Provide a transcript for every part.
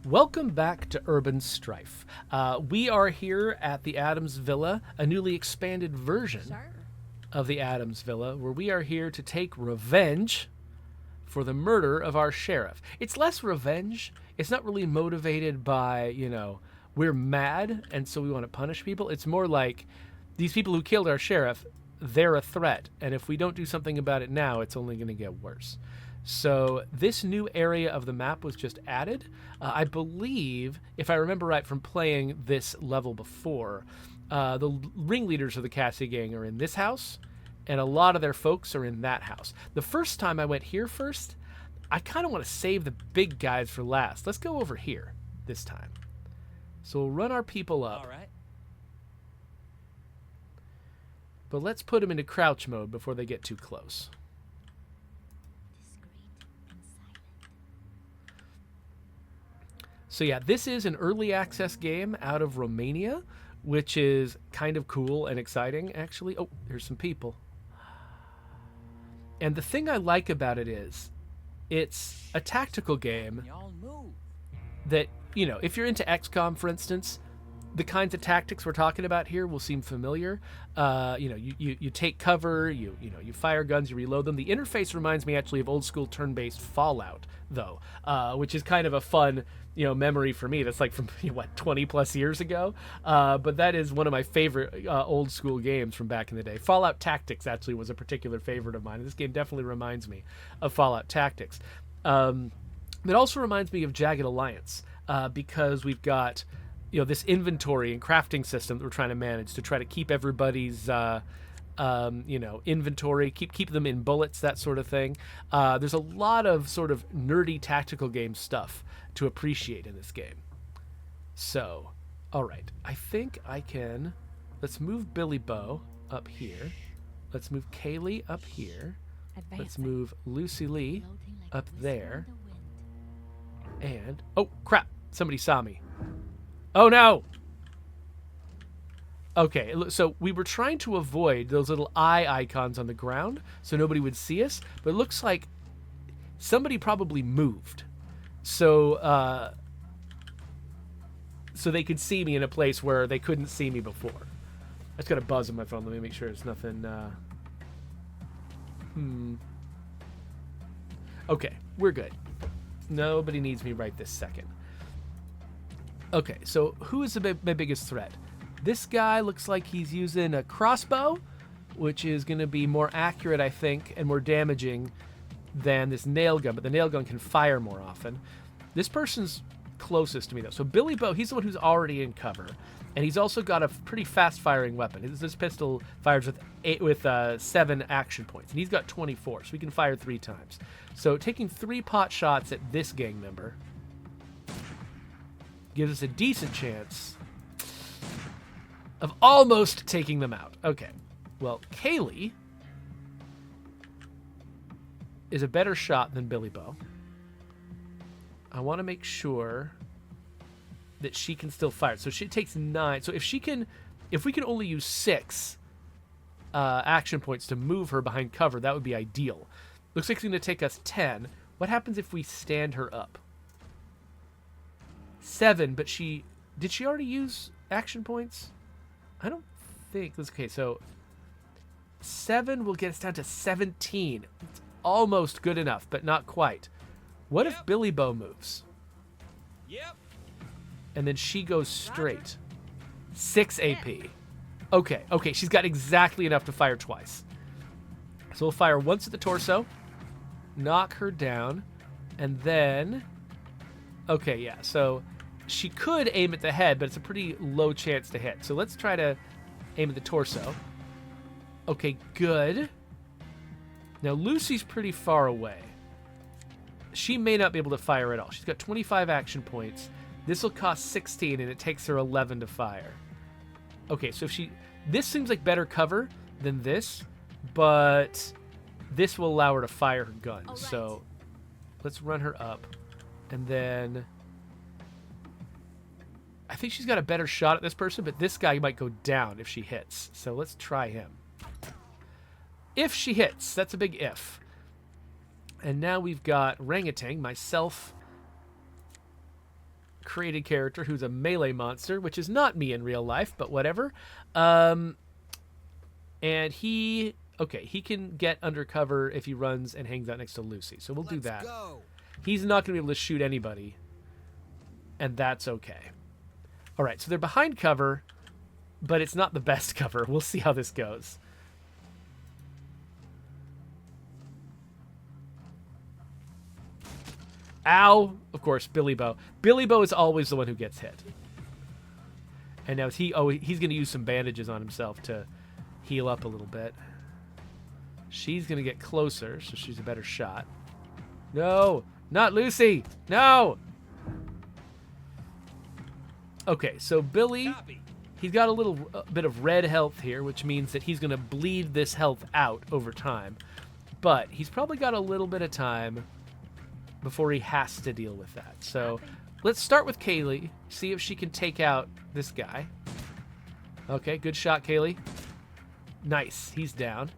Welcome back to Urban Strife. We are here at the Adams Villa, a newly expanded version of the Adams Villa, where we are here to take revenge for the murder of our sheriff. It's less revenge. It's not really motivated by, we're mad and so we want to punish people. It's more like these people who killed our sheriff, they're a threat. And if we don't do something about it now, it's only going to get worse. So this new area of the map was just added. I believe, if I remember right from playing this level before, the ringleaders of the Cassie gang are in this house, and a lot of their folks are in that house. The first time I went here first, I kind of want to save the big guys for last. Let's go over here this time. So we'll run our people up. All right. But let's put them into crouch mode before they get too close. So yeah, this is an early access game out of Romania, which is kind of cool and exciting, actually. Oh, there's some people. And the thing I like about it is, it's a tactical game Y'all move. that, if you're into XCOM, for instance, the kinds of tactics we're talking about here will seem familiar. You take cover, you fire guns, you reload them. The interface reminds me actually of old school turn-based Fallout, though, which is kind of a fun, memory for me. That's like from 20 plus years ago. But that is one of my favorite old school games from back in the day. Fallout Tactics actually was a particular favorite of mine. And this game definitely reminds me of Fallout Tactics. It also reminds me of Jagged Alliance because we've got this inventory and crafting system that we're trying to manage to try to keep everybody's inventory, keep them in bullets, that sort of thing. There's a lot of sort of nerdy tactical game stuff to appreciate in this game. So, all right, I think I can. Let's move Billy Bo up here. Let's move Kaylee up here. Let's move Lucy Lee up there. And oh crap! Somebody saw me. Oh no! Okay, so we were trying to avoid those little eye icons on the ground so nobody would see us, but it looks like somebody probably moved. So they could see me in a place where they couldn't see me before. I just got a buzz on my phone. Let me make sure it's nothing. Okay, we're good. Nobody needs me right this second. Okay, so who is my biggest threat? This guy looks like he's using a crossbow, which is going to be more accurate, I think, and more damaging than this nail gun, but the nail gun can fire more often. This person's closest to me, though. So Billy Bo, he's the one who's already in cover, and he's also got a pretty fast-firing weapon. This pistol fires with 7 action points, and he's got 24, so he can fire 3 times. So taking 3 pot shots at this gang member gives us a decent chance of almost taking them out. Okay. Well, Kaylee is a better shot than Billy Bo. I want to make sure that she can still fire. So she takes 9. So if we can only use 6 action points to move her behind cover, that would be ideal. Looks like it's going to take us 10. What happens if we stand her up? 7, but did she already use action points? I don't think that's okay. So 7 will get us down to 17. It's almost good enough, but not quite. What if Billy Bo moves? Yep. And then she goes straight. 6 AP. Okay, she's got exactly enough to fire twice. So we'll fire once at the torso, knock her down, and then... Okay, yeah, so she could aim at the head, but it's a pretty low chance to hit. So let's try to aim at the torso. Okay, good. Now, Lucy's pretty far away. She may not be able to fire at all. She's got 25 action points. This will cost 16, and it takes her 11 to fire. Okay, so this seems like better cover than this, but this will allow her to fire her gun. Right. So let's run her up. And then I think she's got a better shot at this person, but this guy might go down if she hits. So let's try him. If she hits, that's a big if. And now we've got Orangutan, myself, created character who's a melee monster, which is not me in real life, but whatever. And he can get undercover if he runs and hangs out next to Lucy. So we'll do that. Go. He's not going to be able to shoot anybody, and that's okay. All right, so they're behind cover, but it's not the best cover. We'll see how this goes. Ow! Of course, Billy Bo. Billy Bo is always the one who gets hit. And now he's going to use some bandages on himself to heal up a little bit. She's going to get closer, so she's a better shot. No! Not Lucy! No! Okay, so Billy, he's got a little bit of red health here, which means that he's going to bleed this health out over time. But he's probably got a little bit of time before he has to deal with that. So let's start with Kaylee, see if she can take out this guy. Okay, good shot, Kaylee. Nice, he's down.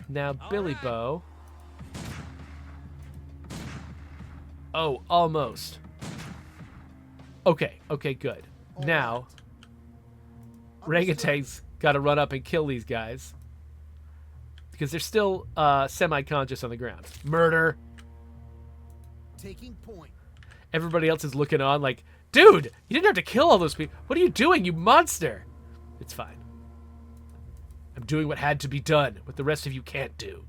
Now Billy Bo. Oh, almost. Okay, good. Now, Rangutang's got to run up and kill these guys because they're still semi-conscious on the ground. Murder. Taking point. Everybody else is looking on like, dude, you didn't have to kill all those people. What are you doing, you monster? It's fine. I'm doing what had to be done, what the rest of you can't do.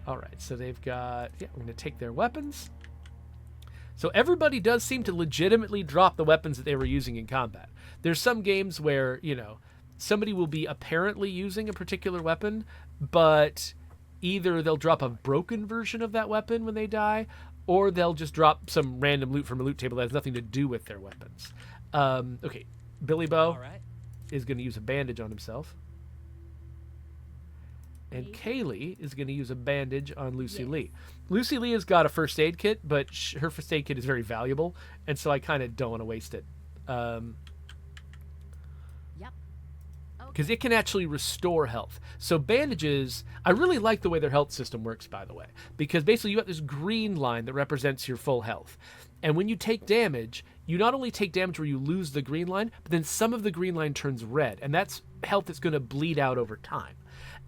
All right, so they've got... Yeah, we're going to take their weapons. So everybody does seem to legitimately drop the weapons that they were using in combat. There's some games where, you know, somebody will be apparently using a particular weapon, but either they'll drop a broken version of that weapon when they die, or they'll just drop some random loot from a loot table that has nothing to do with their weapons. Okay, Billy Bo is going to use a bandage on himself. And Kaylee is going to use a bandage on Lucy Lee. Lucy Lee has got a first aid kit, but her first aid kit is very valuable, and so I kind of don't want to waste it. Because it can actually restore health. So bandages, I really like the way their health system works, by the way. Because basically you have this green line that represents your full health. And when you take damage, you not only take damage where you lose the green line, but then some of the green line turns red. And that's health that's going to bleed out over time.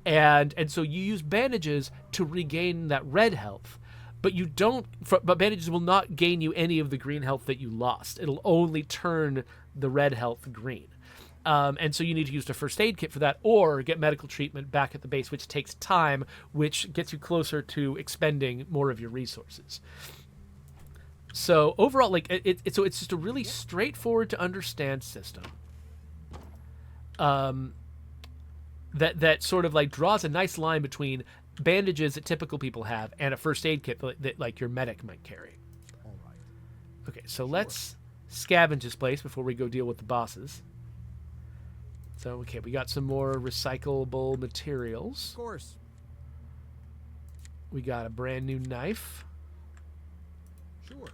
And so you use bandages to regain that red health, but you don't. But bandages will not gain you any of the green health that you lost. It'll only turn the red health green. And so you need to use the first aid kit for that, or get medical treatment back at the base, which takes time, which gets you closer to expending more of your resources. So overall, like it's just a really straightforward to understand system. That sort of like draws a nice line between bandages that typical people have and a first aid kit that like your medic might carry. All right. Okay, so let's scavenge this place before we go deal with the bosses. So, okay, we got some more recyclable materials. Of course. We got a brand new knife. Sure.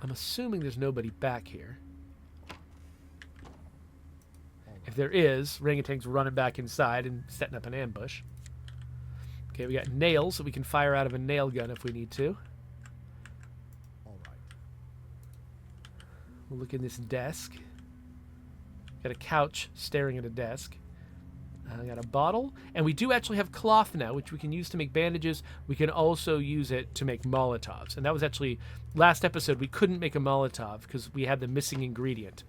I'm assuming there's nobody back here. If there is, Rangutang's running back inside and setting up an ambush. Okay, we got nails that we can fire out of a nail gun if we need to. All right. We'll look in this desk. Got a couch staring at a desk. Got a bottle. And we do actually have cloth now, which we can use to make bandages. We can also use it to make Molotovs. And that was actually, last episode, we couldn't make a Molotov because we had the missing ingredient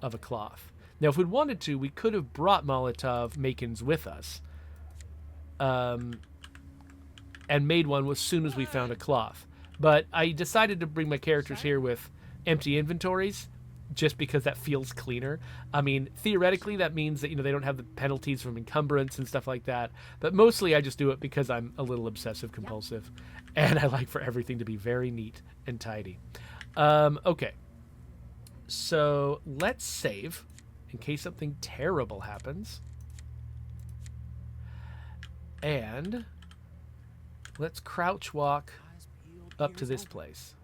of a cloth. Now, if we'd wanted to, we could have brought Molotov makins with us and made one as soon as we found a cloth. But I decided to bring my characters here with empty inventories just because that feels cleaner. I mean, theoretically, that means that, you know, they don't have the penalties from encumbrance and stuff like that. But mostly I just do it because I'm a little obsessive-compulsive, and I like for everything to be very neat and tidy. Okay. So let's save in case something terrible happens. And let's crouch walk up to this place.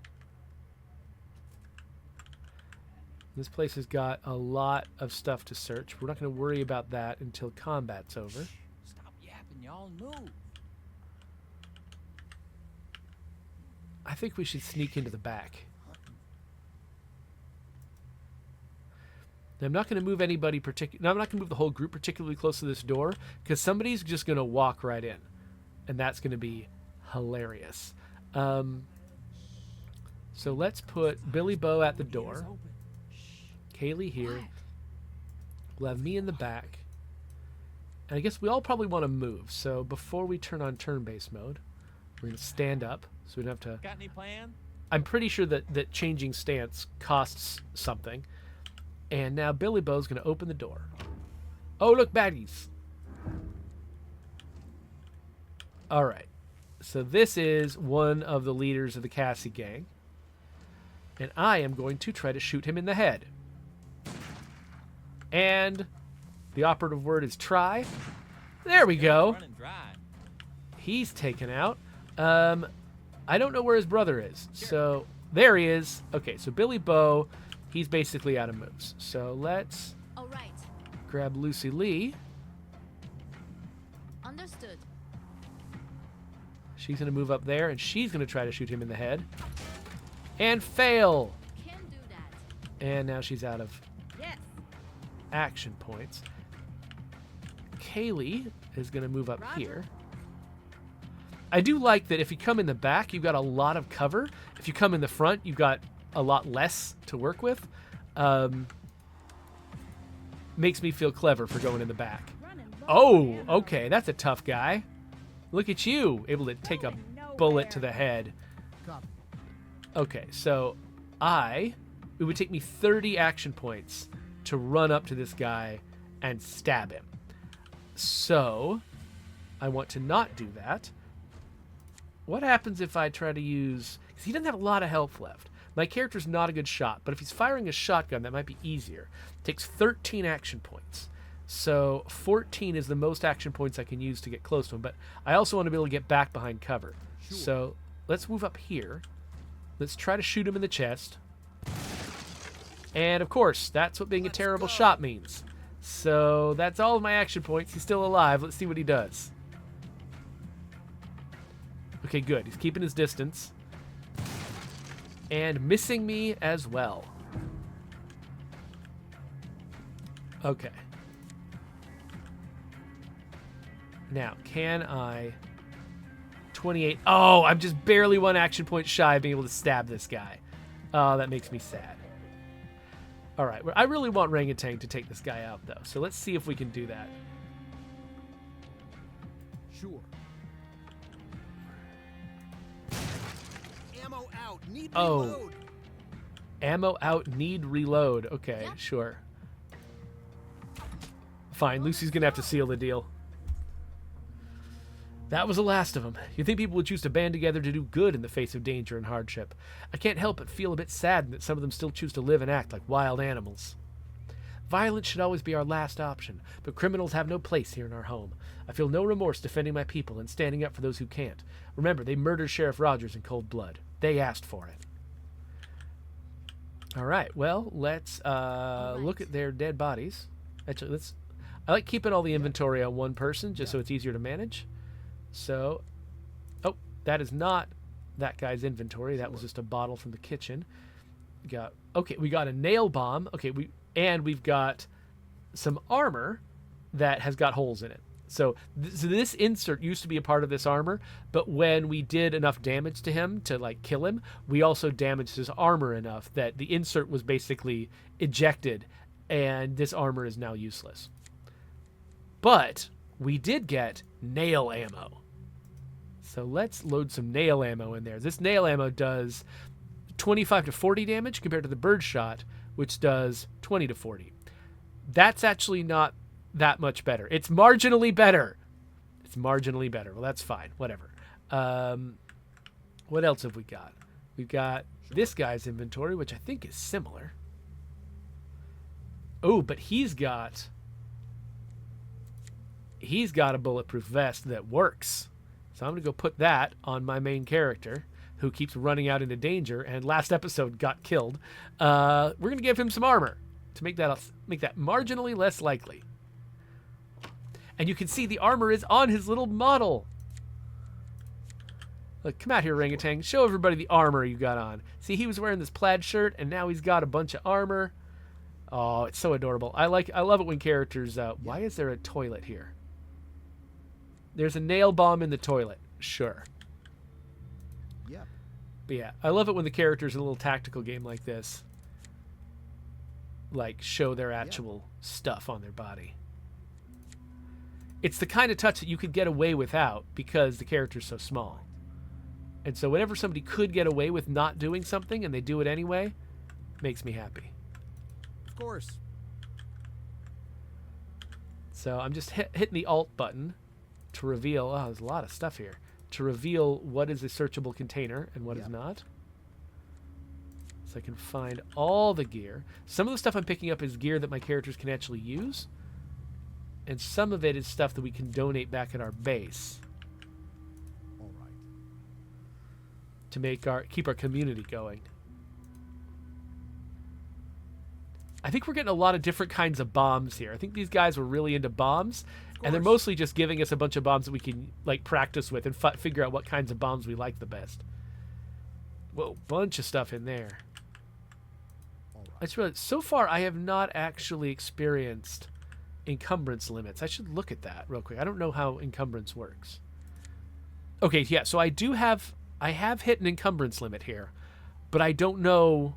This place has got a lot of stuff to search. We're not going to worry about that until combat's over. Stop yapping, y'all move. I think we should sneak into the back. I'm not going to move anybody particular. I'm not going to move the whole group particularly close to this door because somebody's just going to walk right in, and that's going to be hilarious. So let's put Billy Bo at the door. Kaylee here. We'll have me in the back. And I guess we all probably want to move. So before we turn on turn-based mode, we're going to stand up so we don't have to... Got any plan? I'm pretty sure that changing stance costs something. And now Billy Bo's going to open the door. Oh, look, baddies. All right. So this is one of the leaders of the Cassie gang. And I am going to try to shoot him in the head. And the operative word is try. There we go. Running dry. He's taken out. I don't know where his brother is. So there he is. Okay, so Billy Bo, he's basically out of moves. So let's All right. grab Lucy Lee. Understood. She's going to move up there, and she's going to try to shoot him in the head. And fail. Can do that. And now she's out of Yes. action points. Kaylee is going to move up Roger. here. I do like that if you come in the back, you've got a lot of cover. If you come in the front, you've got a lot less to work with. Makes me feel clever for going in the back. Running low Oh, on ammo. okay, that's a tough guy. Look at you, able to take a Going nowhere. bullet to the head. Copy. Okay, so it would take me 30 action points to run up to this guy and stab him. So I want to not do that. What happens if I try to use... Because he doesn't have a lot of health left. My character's not a good shot, but if he's firing a shotgun, that might be easier. It takes 13 action points. So 14 is the most action points I can use to get close to him, but I also want to be able to get back behind cover. Sure. So let's move up here. Let's try to shoot him in the chest. And of course, that's what being a Let's terrible go. shot means. So that's all of my action points. He's still alive. Let's see what he does. Okay, good. He's keeping his distance. And missing me as well. Okay. Now, can I... 28... Oh, I'm just barely one action point shy of being able to stab this guy. Oh, that makes me sad. All right. I really want Orangutan to take this guy out, though. So let's see if we can do that. Sure. Ammo out. Need Oh. reload. Ammo out, need reload. Okay, Yep. sure. Fine, Lucy's gonna have to seal the deal. That was the last of them. You'd think people would choose to band together to do good in the face of danger and hardship. I can't help but feel a bit saddened that some of them still choose to live and act like wild animals. Violence should always be our last option, but criminals have no place here in our home. I feel no remorse defending my people and standing up for those who can't. Remember, they murdered Sheriff Rogers in cold blood. They asked for it. All right, well, let's look at their dead bodies. Actually, I like keeping all the inventory on one person just so it's easier to manage. So, oh, that is not that guy's inventory. That was just a bottle from the kitchen. We got a nail bomb. Okay, we've got some armor that has got holes in it. So this insert used to be a part of this armor, but when we did enough damage to him to like kill him, we also damaged his armor enough that the insert was basically ejected, and this armor is now useless. But we did get nail ammo. So let's load some nail ammo in there. This nail ammo does 25 to 40 damage compared to the bird shot, which does 20 to 40. That's actually not that much better. It's marginally better. It's marginally better. Well, that's fine. Whatever. What else have we got? We've got this guy's inventory, which I think is similar. Oh, but he's got a bulletproof vest that works. So I'm going to go put that on my main character, who keeps running out into danger and last episode got killed. We're going to give him some armor to make that marginally less likely. And you can see the armor is on his little model. Look, come out here, orangutan. Show everybody the armor you got on. See, he was wearing this plaid shirt, and now he's got a bunch of armor. Oh, it's so adorable. I love it when characters. Why is there a toilet here? There's a nail bomb in the toilet. Sure. Yep. But yeah, I love it when the characters in a little tactical game like this, like, show their actual stuff on their body. It's the kind of touch that you could get away without because the character's so small. And so whenever somebody could get away with not doing something and they do it anyway, makes me happy. Of course. So I'm just hitting the Alt button to reveal, oh, there's a lot of stuff here, to reveal what is a searchable container and what is not. So I can find all the gear. Some of the stuff I'm picking up is gear that my characters can actually use. And some of it is stuff that we can donate back at our base All right. to make keep our community going. I think we're getting a lot of different kinds of bombs here. I think these guys were really into bombs, and they're mostly just giving us a bunch of bombs that we can like practice with and figure out what kinds of bombs we like the best. Whoa, bunch of stuff in there. All right. I just realized, so far I have not actually experienced encumbrance limits. I should look at that real quick. I don't know how encumbrance works. Okay, yeah, so I have hit an encumbrance limit here, but I don't know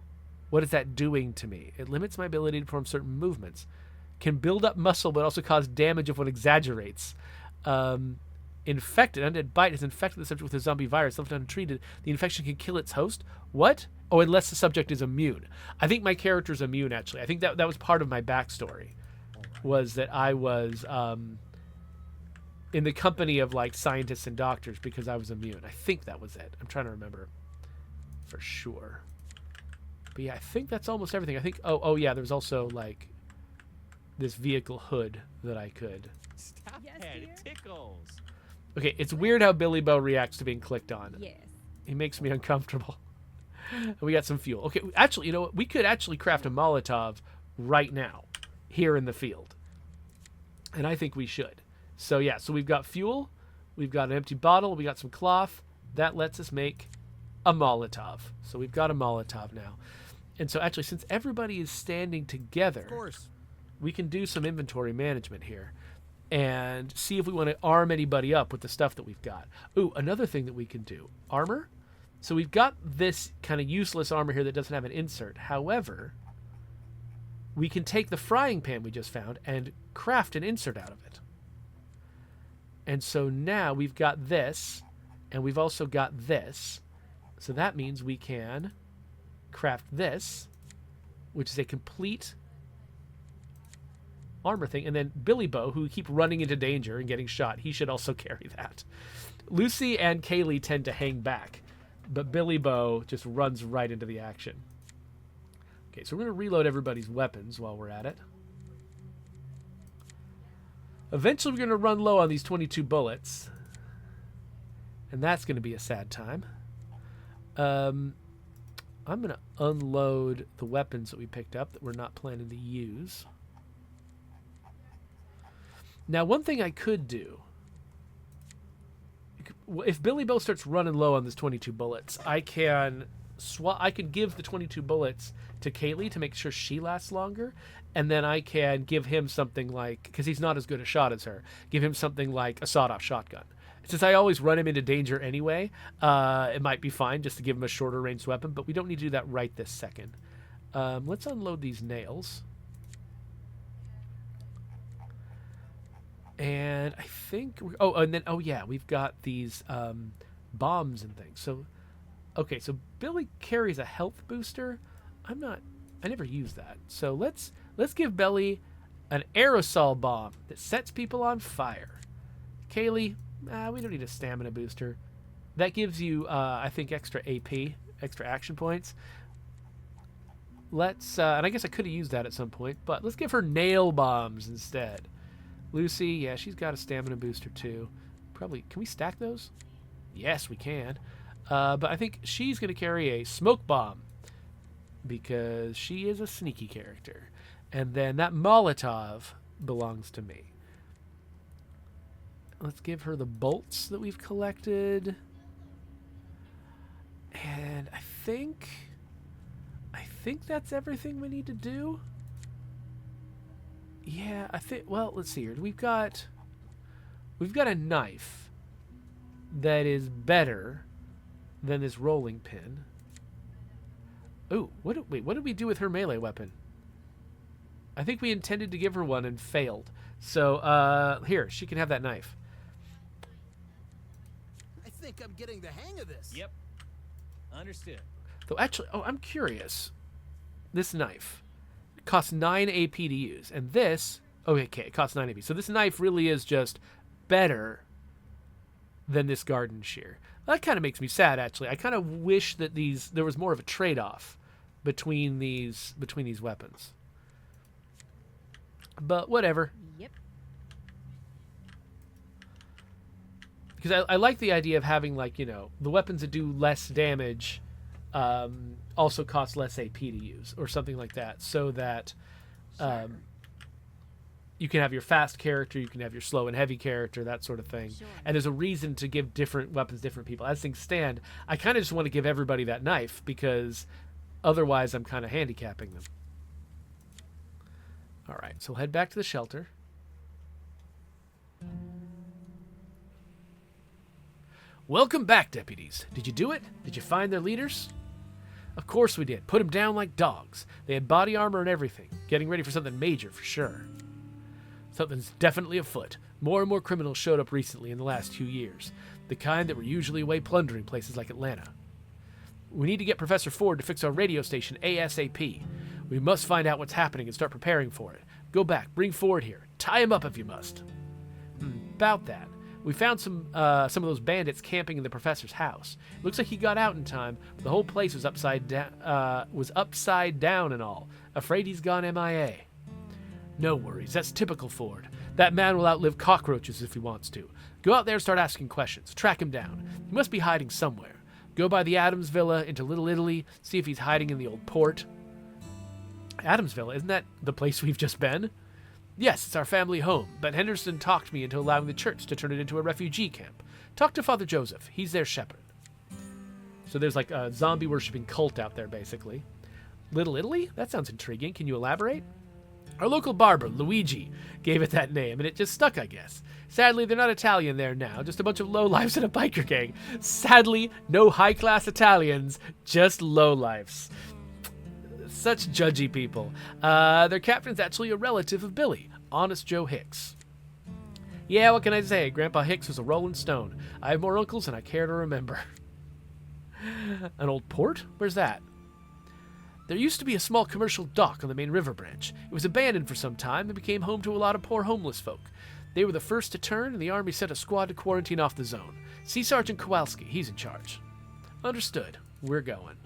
what is that doing to me. It limits my ability to perform certain movements. Can build up muscle, but also cause damage if one exaggerates. Infected, undead bite has infected the subject with a zombie virus. Left untreated, the infection can kill its host. What? Oh, unless the subject is immune. I think my character's immune, actually. I think that was part of my backstory, was that I was in the company of like scientists and doctors because I was immune. I think that was it. I'm trying to remember for sure. But yeah, I think that's almost everything. I think, oh yeah, there's also like this vehicle hood that I could. Stop Yes, that, dear? it tickles. Okay, it's weird how Billy Bo reacts to being clicked on. Yes. He makes me uncomfortable. We got some fuel. Okay, actually, you know what? We could actually craft a Molotov right now here in the field. And I think we should. So yeah, so we've got fuel, we've got an empty bottle, we got some cloth. That lets us make a Molotov. So we've got a Molotov now. And so actually, since everybody is standing together, Of course. we can do some inventory management here and see if we want to arm anybody up with the stuff that we've got. Ooh, another thing that we can do. Armor. So we've got this kind of useless armor here that doesn't have an insert. However, we can take the frying pan we just found and craft an insert out of it. And so now we've got this, and we've also got this. So that means we can craft this, which is a complete armor thing. And then Billy Bo, who keep running into danger and getting shot, he should also carry that. Lucy and Kaylee tend to hang back, but Billy Bo just runs right into the action. Okay, so we're going to reload everybody's weapons while we're at it. Eventually we're going to run low on these 22 bullets, and that's going to be a sad time. I'm going to unload the weapons that we picked up that we're not planning to use. Now, one thing I could do, if Billy Bo starts running low on this 22 bullets, I can give the 22 bullets to Kaylee to make sure she lasts longer, and then I can give him something like, because he's not as good a shot as her, give him something like a sawed-off shotgun. Since I always run him into danger anyway, it might be fine just to give him a shorter range weapon, but we don't need to do that right this second. Let's unload these nails. And I think, we've got these bombs and things. So, okay, so Billy carries a health booster. I never use that. So let's give Billy an aerosol bomb that sets people on fire. Kaylee, we don't need a stamina booster. That gives you, I think, extra AP, extra action points. Let's, and I guess I could have used that at some point, but let's give her nail bombs instead. Lucy, yeah, she's got a stamina booster too. Probably, can we stack those? Yes, we can. But I think she's going to carry a smoke bomb because she is a sneaky character. And then that Molotov belongs to me. Let's give her the bolts that we've collected. And I think that's everything we need to do. Yeah, I think. Well, let's see here. We've got a knife that is better than this rolling pin. Ooh, what did we do with her melee weapon? I think we intended to give her one and failed. So, here, she can have that knife. I think I'm getting the hang of this. Yep. Understood. Though, actually, I'm curious. This knife costs 9 AP to use, and this... Okay, it costs 9 AP. So this knife really is just better than this garden shear. That kind of makes me sad, actually. I kind of wish that there was more of a trade-off between these weapons. But whatever. Yep. Because I like the idea of having, like, the weapons that do less damage also cost less AP to use, or something like that, so that you can have your fast character, you can have your slow and heavy character, that sort of thing. Sure. And there's a reason to give different weapons different people. As things stand, I kind of just want to give everybody that knife, because otherwise I'm kind of handicapping them. All right, so we'll head back to the shelter. Welcome back, deputies. Did you do it? Did you find their leaders? Of course we did. Put them down like dogs. They had body armor and everything. Getting ready for something major for sure. Something's definitely afoot. More and more criminals showed up recently in the last 2 years. The kind that were usually away plundering places like Atlanta. We need to get Professor Ford to fix our radio station ASAP. We must find out what's happening and start preparing for it. Go back. Bring Ford here. Tie him up if you must. About that. We found some of those bandits camping in the professor's house. It looks like he got out in time, but the whole place was upside down and all. Afraid he's gone MIA. No worries, that's typical Ford. That man will outlive cockroaches if he wants to. Go out there and start asking questions. Track him down. He must be hiding somewhere. Go by the Adams Villa into Little Italy, see if he's hiding in the old port. Adams Villa, isn't that the place we've just been? Yes, it's our family home, but Henderson talked me into allowing the church to turn it into a refugee camp. Talk to Father Joseph. He's their shepherd. So there's like a zombie-worshipping cult out there, basically. Little Italy? That sounds intriguing. Can you elaborate? Our local barber, Luigi, gave it that name, and it just stuck, I guess. Sadly, they're not Italian there now, just a bunch of lowlifes in a biker gang. Sadly, no high-class Italians, just lowlifes. Such judgy people. Their captain's actually a relative of Billy, Honest Joe Hicks. Yeah, what can I say? Grandpa Hicks was a rolling stone. I have more uncles than I care to remember. An old port? Where's that? There used to be a small commercial dock on the main river branch. It was abandoned for some time and became home to a lot of poor homeless folk. They were the first to turn, and the army sent a squad to quarantine off the zone. See Sergeant Kowalski. He's in charge. Understood. We're going.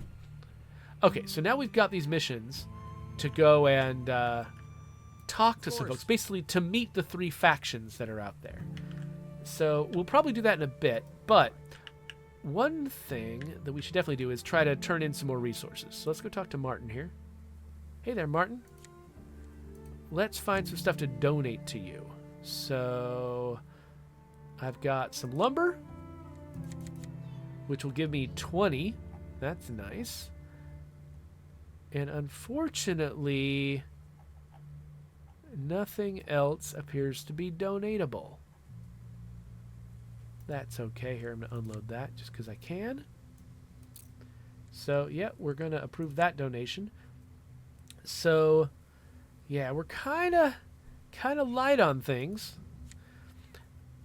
Okay, so now we've got these missions to go and talk to some folks, basically to meet the 3 factions that are out there. So we'll probably do that in a bit, but one thing that we should definitely do is try to turn in some more resources. So let's go talk to Martin here. Hey there, Martin. Let's find some stuff to donate to you. So I've got some lumber, which will give me 20. That's nice. And unfortunately, nothing else appears to be donatable. That's okay. Here, I'm going to unload that just because I can. So, yeah, we're going to approve that donation. So, yeah, we're kind of light on things.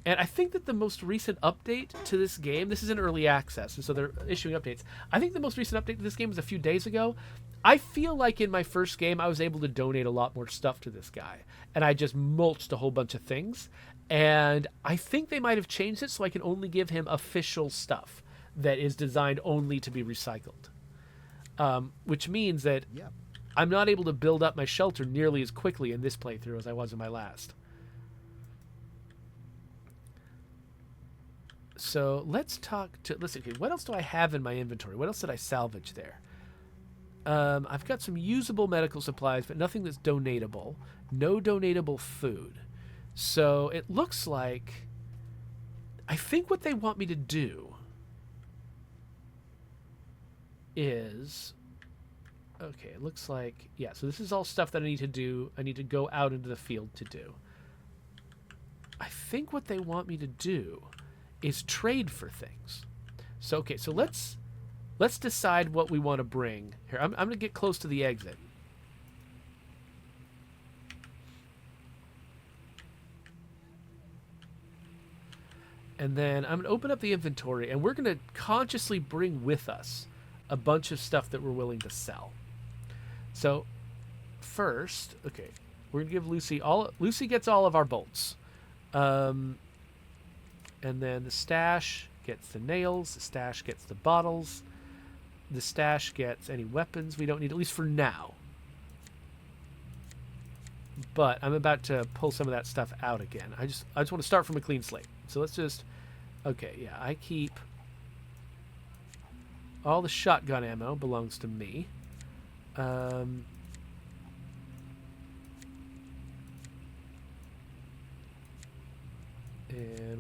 And I think that the most recent update to this game, this is in early access, and so they're issuing updates. I think the most recent update to this game was a few days ago. I feel like in my first game, I was able to donate a lot more stuff to this guy. And I just mulched a whole bunch of things. And I think they might have changed it so I can only give him official stuff that is designed only to be recycled. Which means that I'm not able to build up my shelter nearly as quickly in this playthrough as I was in my last. So let's see, okay, what else do I have in my inventory? What else did I salvage there? I've got some usable medical supplies, but nothing that's donatable. No donatable food. So it looks like, I think what they want me to do is Okay, it looks like... Yeah, so this is all stuff that I need to do. I need to go out into the field to do. I think what they want me to do is trade for things. So, okay, so let's decide what we want to bring. Here, I'm going to get close to the exit. And then I'm going to open up the inventory, and we're going to consciously bring with us a bunch of stuff that we're willing to sell. So, first, okay, we're going to give Lucy all... Lucy gets all of our bolts. And then the stash gets the nails. The stash gets the bottles. The stash gets any weapons we don't need, at least for now. But I'm about to pull some of that stuff out again. I just want to start from a clean slate. So let's just... Okay, yeah, I keep... All the shotgun ammo belongs to me. And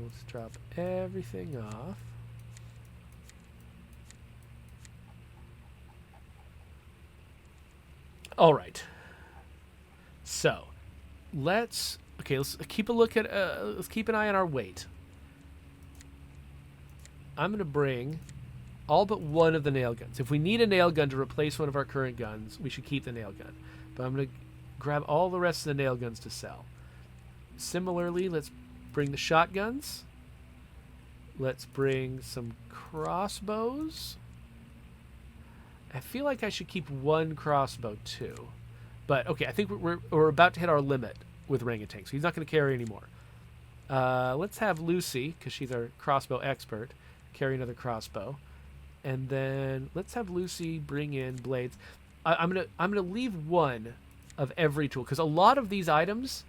let's drop everything off. All right. So, let's keep a look at let's keep an eye on our weight. I'm going to bring all but one of the nail guns. If we need a nail gun to replace one of our current guns, we should keep the nail gun. But I'm going to grab all the rest of the nail guns to sell. Similarly, let's bring the shotguns. Let's bring some crossbows. I feel like I should keep one crossbow too. But, okay, I think we're about to hit our limit with orangutan, so he's not going to carry anymore. Let's have Lucy, because she's our crossbow expert, carry another crossbow. And then let's have Lucy bring in blades. I'm gonna leave one of every tool, because a lot of these items,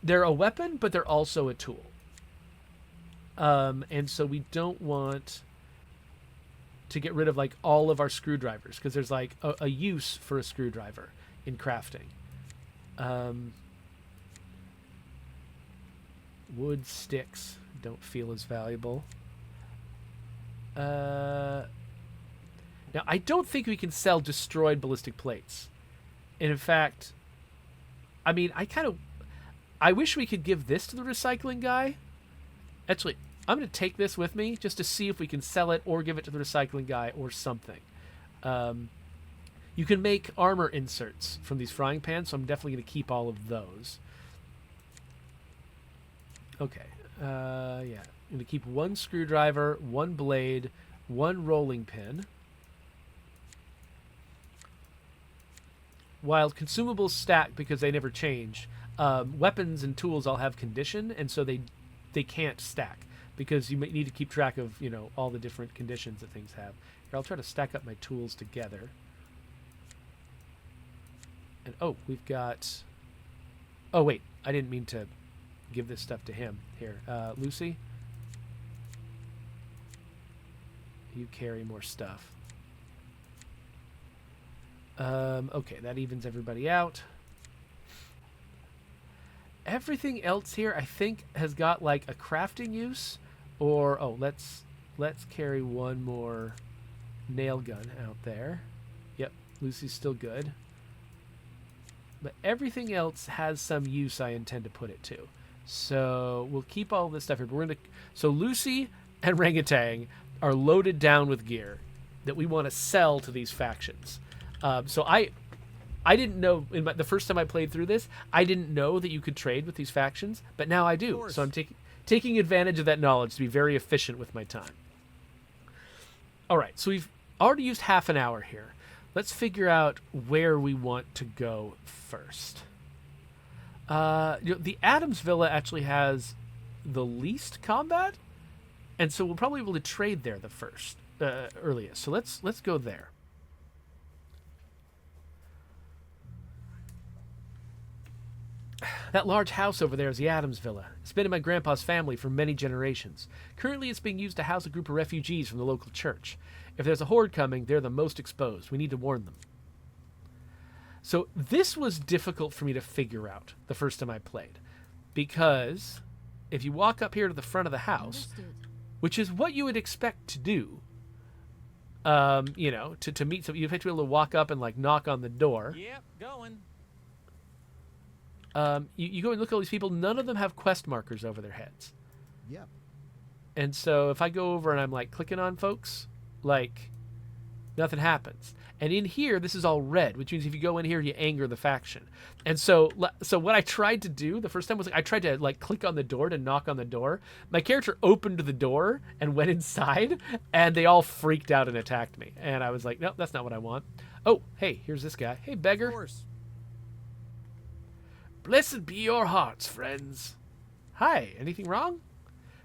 they're a weapon, but they're also a tool. And so we don't want to get rid of like all of our screwdrivers, because there's like a use for a screwdriver in crafting. Wood sticks don't feel as valuable. Now, I don't think we can sell destroyed ballistic plates. And in fact, I mean, I wish we could give this to the recycling guy. Actually, I'm going to take this with me just to see if we can sell it or give it to the recycling guy or something. You can make armor inserts from these frying pans, so I'm definitely going to keep all of those. Okay. Yeah. I'm going to keep one screwdriver, one blade, one rolling pin. While consumables stack because they never change, weapons and tools all have condition, and so they can't stack because you need to keep track of, you know, all the different conditions that things have. Here, I'll try to stack up my tools together. And oh, we've got... Oh, wait. I didn't mean to give this stuff to him. Here, Lucy. You carry more stuff. Okay, that evens everybody out. Everything else here, I think, has got like a crafting use, or oh, let's carry one more nail gun out there. Yep, Lucy's still good. But everything else has some use I intend to put it to. So we'll keep all this stuff here. But so Lucy and Orangutan are loaded down with gear that we want to sell to these factions. So I didn't know, the first time I played through this, I didn't know that you could trade with these factions, but now I do. So I'm taking advantage of that knowledge to be very efficient with my time. All right, so we've already used half an hour here. Let's figure out where we want to go first. The Adams Villa actually has the least combat, and so we'll probably be able to trade there the earliest. So let's go there. That large house over there is the Adams Villa. It's been in my grandpa's family for many generations. Currently, it's being used to house a group of refugees from the local church. If there's a horde coming, they're the most exposed. We need to warn them. So this was difficult for me to figure out the first time I played, because if you walk up here to the front of the house, which is what you would expect to do, You know, to meet some, you have to be able to walk up and like knock on the door. Yep, going. You go and look at all these people. None of them have quest markers over their heads. Yep. And so if I go over and I'm like clicking on folks, like nothing happens. And in here, this is all red, which means if you go in here, you anger the faction. And so what I tried to do the first time was like, I tried to like click on the door to knock on the door. My character opened the door and went inside, and they all freaked out and attacked me. And I was like, no, that's not what I want. Oh, hey, here's this guy. Hey, beggar. Of course. Blessed be your hearts, friends. Hi, anything wrong?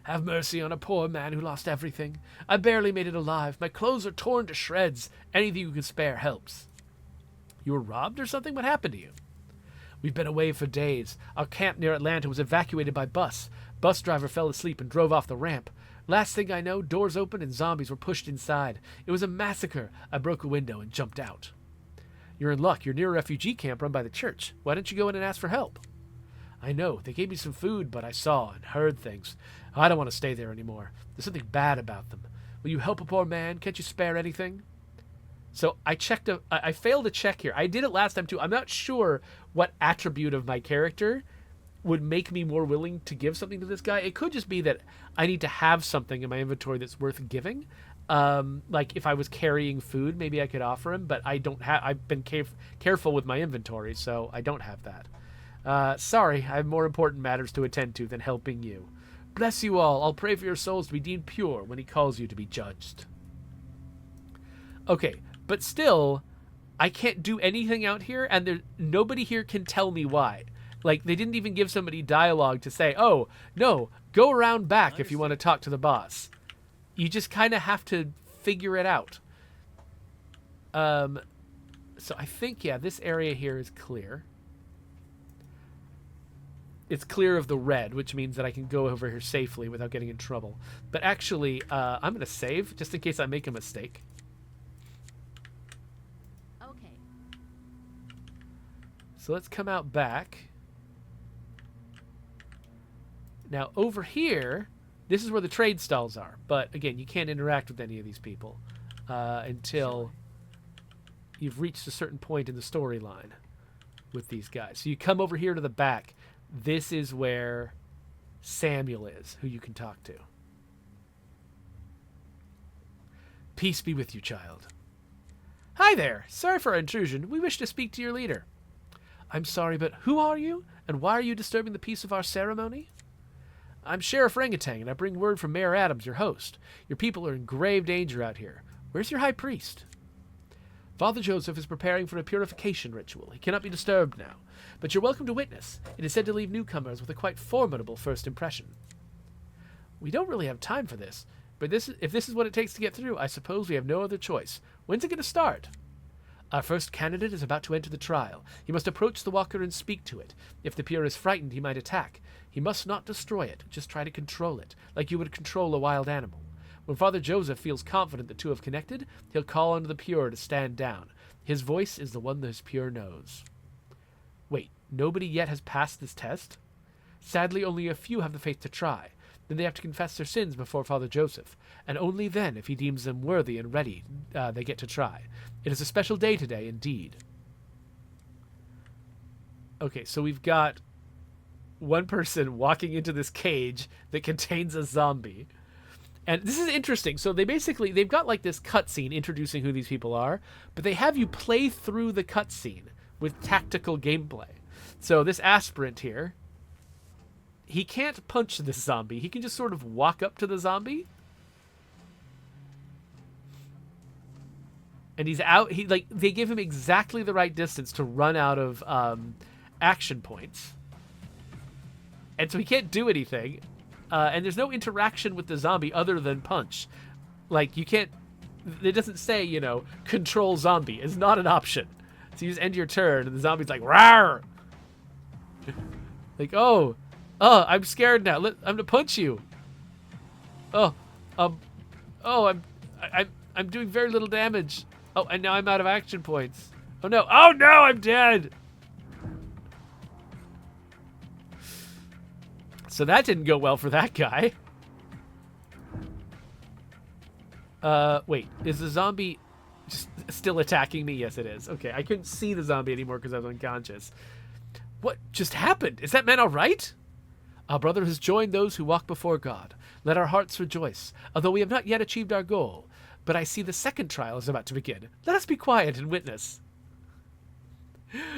Have mercy on a poor man who lost everything. I barely made it alive. My clothes are torn to shreds. Anything you can spare helps. You were robbed or something? What happened to you? We've been away for days. Our camp near Atlanta was evacuated by bus. Bus driver fell asleep and drove off the ramp. Last thing I know, doors opened and zombies were pushed inside. It was a massacre. I broke a window and jumped out. You're in luck. You're near a refugee camp run by the church. Why don't you go in and ask for help? I know. They gave me some food, but I saw and heard things. I don't want to stay there anymore. There's something bad about them. Will you help a poor man? Can't you spare anything? So I failed to check here. I did it last time too. I'm not sure what attribute of my character would make me more willing to give something to this guy. It could just be that I need to have something in my inventory that's worth giving. Like if I was carrying food, maybe I could offer him, but I don't have. I've been careful with my inventory, so I don't have that. Sorry, I have more important matters to attend to than helping you. Bless you all. I'll pray for your souls to be deemed pure when he calls you to be judged. Okay, but still, I can't do anything out here, and nobody here can tell me why. Like, they didn't even give somebody dialogue to say, oh, no, go around back if you want to talk to the boss. You just kind of have to figure it out. So I think, yeah, this area here is clear. It's clear of the red, which means that I can go over here safely without getting in trouble. But actually, I'm going to save, just in case I make a mistake. Okay. So let's come out back. Now, over here, this is where the trade stalls are. But, again, you can't interact with any of these people until you've reached a certain point in the storyline with these guys. So you come over here to the back. This is where Samuel is, who you can talk to. Peace be with you, child. Hi there. Sorry for our intrusion. We wish to speak to your leader. I'm sorry, but who are you? And why are you disturbing the peace of our ceremony? I'm Sheriff Orangutan, and I bring word from Mayor Adams, your host. Your people are in grave danger out here. Where's your high priest? Father Joseph is preparing for a purification ritual. He cannot be disturbed now. But you're welcome to witness. It is said to leave newcomers with a quite formidable first impression. We don't really have time for this, but if this is what it takes to get through, I suppose we have no other choice. When's it going to start? Our first candidate is about to enter the trial. He must approach the walker and speak to it. If the pure is frightened, he might attack. He must not destroy it, just try to control it, like you would control a wild animal. When Father Joseph feels confident the two have connected, he'll call on the pure to stand down. His voice is the one that his pure knows. Wait, nobody yet has passed this test? Sadly, only a few have the faith to try. Then they have to confess their sins before Father Joseph, and only then, if he deems them worthy and ready, they get to try. It is a special day today, indeed. Okay, so we've got one person walking into this cage that contains a zombie. And this is interesting. So they've got like this cutscene introducing who these people are, but they have you play through the cutscene with tactical gameplay. So this aspirant here, he can't punch this zombie. He can just sort of walk up to the zombie. And he's out. They give him exactly the right distance to run out of action points. And so he can't do anything. And there's no interaction with the zombie other than punch. Like, you can't... It doesn't say, control zombie. It's not an option. So you just end your turn, and the zombie's like, rawr! Like, oh, I'm scared now. I'm gonna punch you. I'm doing very little damage. Oh, and now I'm out of action points. Oh, no, I'm dead! So that didn't go well for that guy. Wait, is the zombie just still attacking me? Yes, it is. Okay, I couldn't see the zombie anymore because I was unconscious. What just happened? Is that man all right? Our brother has joined those who walk before God. Let our hearts rejoice, although we have not yet achieved our goal. But I see the second trial is about to begin. Let us be quiet and witness.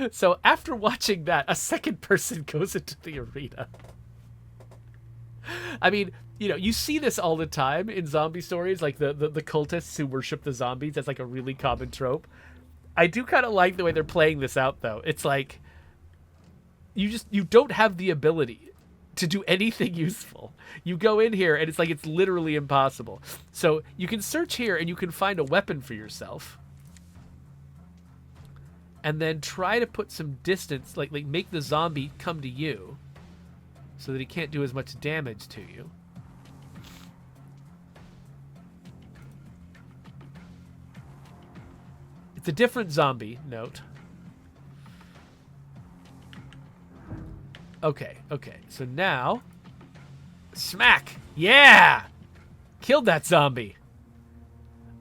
So after watching that, a second person goes into the arena. I mean, you know, you see this all the time in zombie stories, like the cultists who worship the zombies. That's like a really common trope. I do kind of like the way they're playing this out, though. It's like you don't have the ability to do anything useful. You go in here and it's like it's literally impossible. So you can search here and you can find a weapon for yourself. And then try to put some distance, like make the zombie come to you so that he can't do as much damage to you. It's a different zombie, note. Okay. So now, smack! Yeah! Killed that zombie.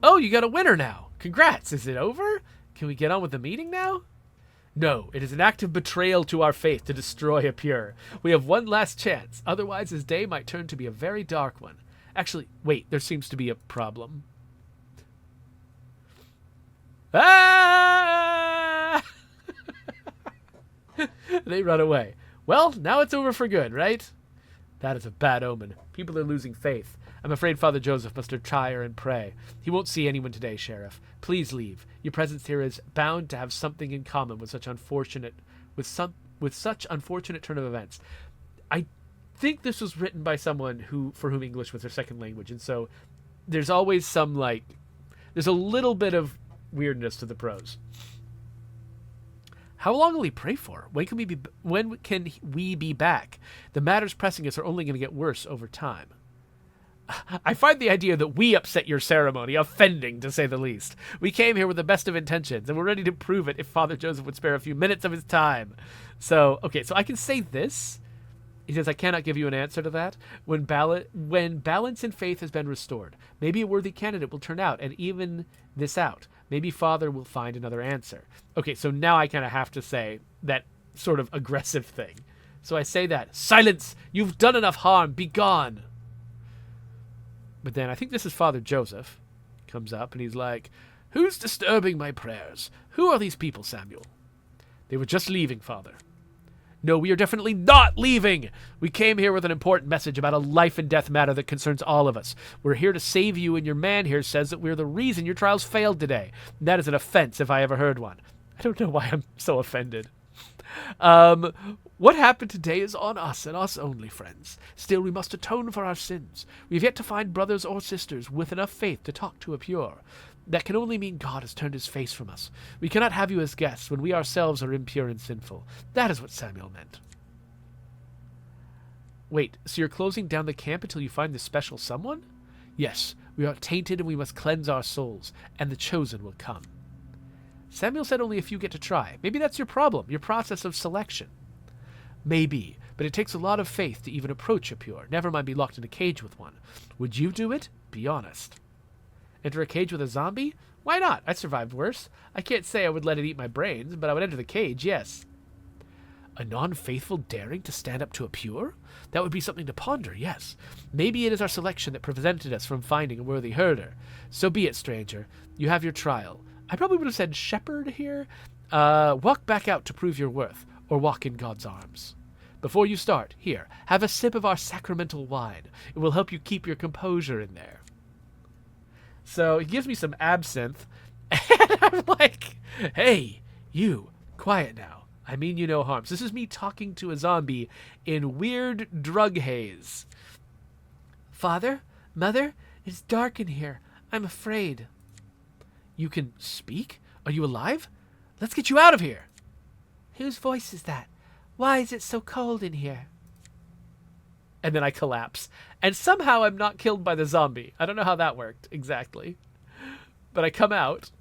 Oh, you got a winner now. Congrats. Is it over? Can we get on with the meeting now? No, it is an act of betrayal to our faith to destroy a pure. We have one last chance. Otherwise, his day might turn to be a very dark one. Actually, wait, there seems to be a problem. Ah! They run away. Well, now it's over for good, right? That is a bad omen. People are losing faith. I'm afraid Father Joseph must retire and pray. He won't see anyone today, Sheriff. Please leave. Your presence here is bound to have something in common with such unfortunate turn of events. I think this was written by someone for whom English was their second language, and so there's always some there's a little bit of weirdness to the prose. How long will he pray for? When can we be back? The matters pressing us are only going to get worse over time. I find the idea that we upset your ceremony offending, to say the least. We came here with the best of intentions, and we're ready to prove it if Father Joseph would spare a few minutes of his time. So I can say this. He says, I cannot give you an answer to that. When balance in faith has been restored, maybe a worthy candidate will turn out and even this out. Maybe Father will find another answer. Okay, so now I kind of have to say that sort of aggressive thing. So I say that. Silence! You've done enough harm. Be gone! But then I think this is Father Joseph. Comes up and he's like, who's disturbing my prayers? Who are these people, Samuel? They were just leaving, Father. No, we are definitely not leaving. We came here with an important message about a life and death matter that concerns all of us. We're here to save you, and your man here says that we're the reason your trials failed today. And that is an offense if I ever heard one. I don't know why I'm so offended. What happened today is on us and us only, friends. Still, we must atone for our sins. We have yet to find brothers or sisters with enough faith to talk to a pure. That can only mean God has turned his face from us. We cannot have you as guests when we ourselves are impure and sinful. That is what Samuel meant. Wait, so you're closing down the camp until you find this special someone? Yes, we are tainted and we must cleanse our souls, and the chosen will come. Samuel said only a few get to try. Maybe that's your problem, your process of selection. Maybe, but it takes a lot of faith to even approach a pure. Never mind be locked in a cage with one. Would you do it? Be honest. Enter a cage with a zombie? Why not? I survived worse. I can't say I would let it eat my brains, but I would enter the cage, yes. A non-faithful daring to stand up to a pure? That would be something to ponder, yes. Maybe it is our selection that prevented us from finding a worthy herder. So be it, stranger. You have your trial. I probably would have said shepherd here. Walk back out to prove your worth, or walk in God's arms. Before you start, here, have a sip of our sacramental wine. It will help you keep your composure in there. So he gives me some absinthe, and I'm like, hey, you, quiet now. I mean you no harm. So this is me talking to a zombie in weird drug haze. Father, Mother, it's dark in here. I'm afraid. You can speak? Are you alive? Let's get you out of here. Whose voice is that? Why is it so cold in here? And then I collapse. And somehow I'm not killed by the zombie. I don't know how that worked exactly. But I come out.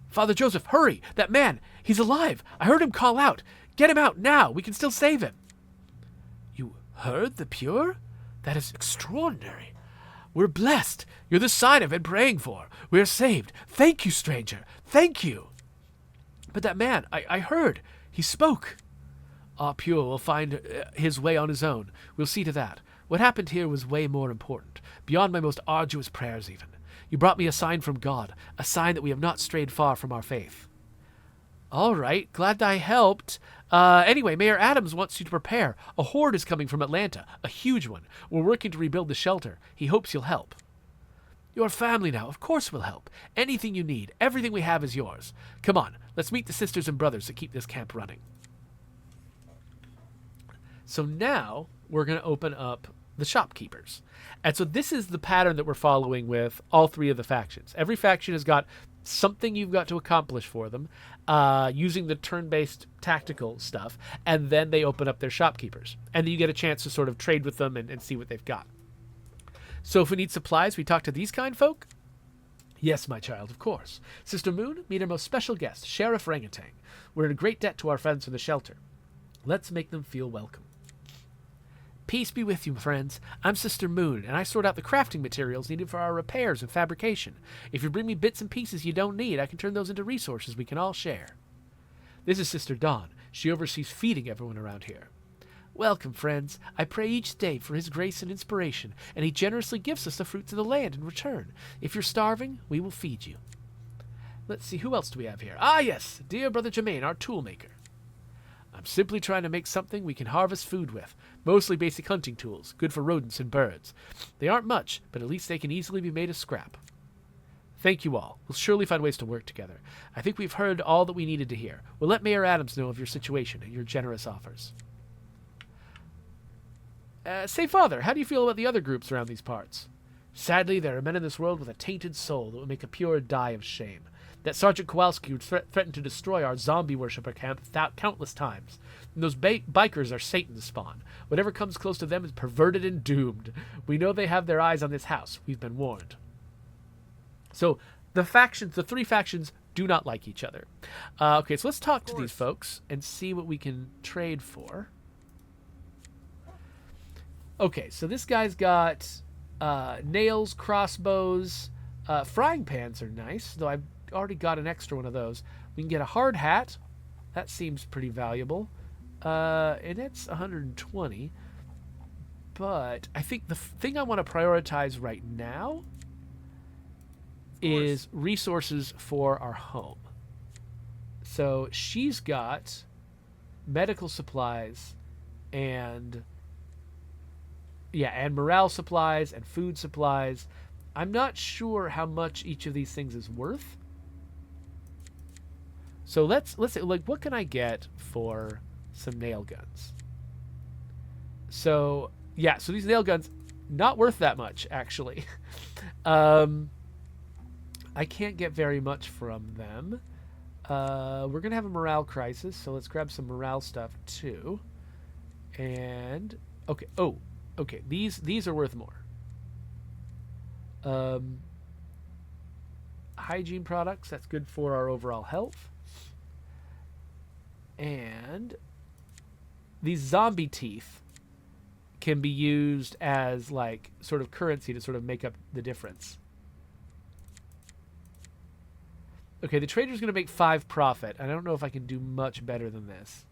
Father Joseph, hurry! That man, he's alive! I heard him call out. Get him out now! We can still save him. You heard the pure? That is extraordinary. We're blessed. You're the sign I've been praying for. We're saved. Thank you, stranger. Thank you. But that man, I heard. He spoke. Ah, Pure will find his way on his own. We'll see to that. What happened here was way more important, beyond my most arduous prayers even. You brought me a sign from God, a sign that we have not strayed far from our faith. All right, glad I helped. Anyway, Mayor Adams wants you to prepare. A horde is coming from Atlanta, a huge one. We're working to rebuild the shelter. He hopes you'll help. You're family now. Of course we'll help. Anything you need, everything we have is yours. Come on, let's meet the sisters and brothers that keep this camp running. So now we're going to open up the shopkeepers. And so this is the pattern that we're following with all three of the factions. Every faction has got something you've got to accomplish for them using the turn-based tactical stuff, and then they open up their shopkeepers. And then you get a chance to sort of trade with them and see what they've got. So if we need supplies, we talk to these kind folk? Yes, my child, of course. Sister Moon, meet our most special guest, Sheriff Rangutang. We're in a great debt to our friends from the shelter. Let's make them feel welcome. Peace be with you, friends. I'm Sister Moon, and I sort out the crafting materials needed for our repairs and fabrication. If you bring me bits and pieces you don't need, I can turn those into resources we can all share. This is Sister Dawn. She oversees feeding everyone around here. Welcome, friends. I pray each day for his grace and inspiration, and he generously gives us the fruits of the land in return. If you're starving, we will feed you. Let's see, who else do we have here? Ah, yes, dear Brother Jermaine, our toolmaker. I'm simply trying to make something we can harvest food with. Mostly basic hunting tools, good for rodents and birds. They aren't much, but at least they can easily be made of scrap. Thank you all. We'll surely find ways to work together. I think we've heard all that we needed to hear. We'll let Mayor Adams know of your situation and your generous offers. Say, Father, how do you feel about the other groups around these parts? Sadly, there are men in this world with a tainted soul that would make a pure die of shame. That Sergeant Kowalski threatened to destroy our zombie worshipper camp countless times. And those bikers are Satan's spawn. Whatever comes close to them is perverted and doomed. We know they have their eyes on this house. We've been warned. So the three factions do not like each other. Okay, so let's talk to these folks and see what we can trade for. Okay, so this guy's got nails, crossbows, frying pans are nice, though I've already got an extra one of those. We can get a hard hat. That seems pretty valuable. And it's 120. But I think the thing I want to prioritize right now is resources for our home. So she's got medical supplies and morale supplies and food supplies. I'm not sure how much each of these things is worth. So let's say, like, what can I get for some nail guns? So yeah, so these nail guns, not worth that much actually. I can't get very much from them. We're gonna have a morale crisis, so let's grab some morale stuff too. And okay, okay, these are worth more. Hygiene products, that's good for our overall health. And these zombie teeth can be used as like sort of currency to sort of make up the difference. Okay, the trader's going to make 5 profit. I don't know if I can do much better than this.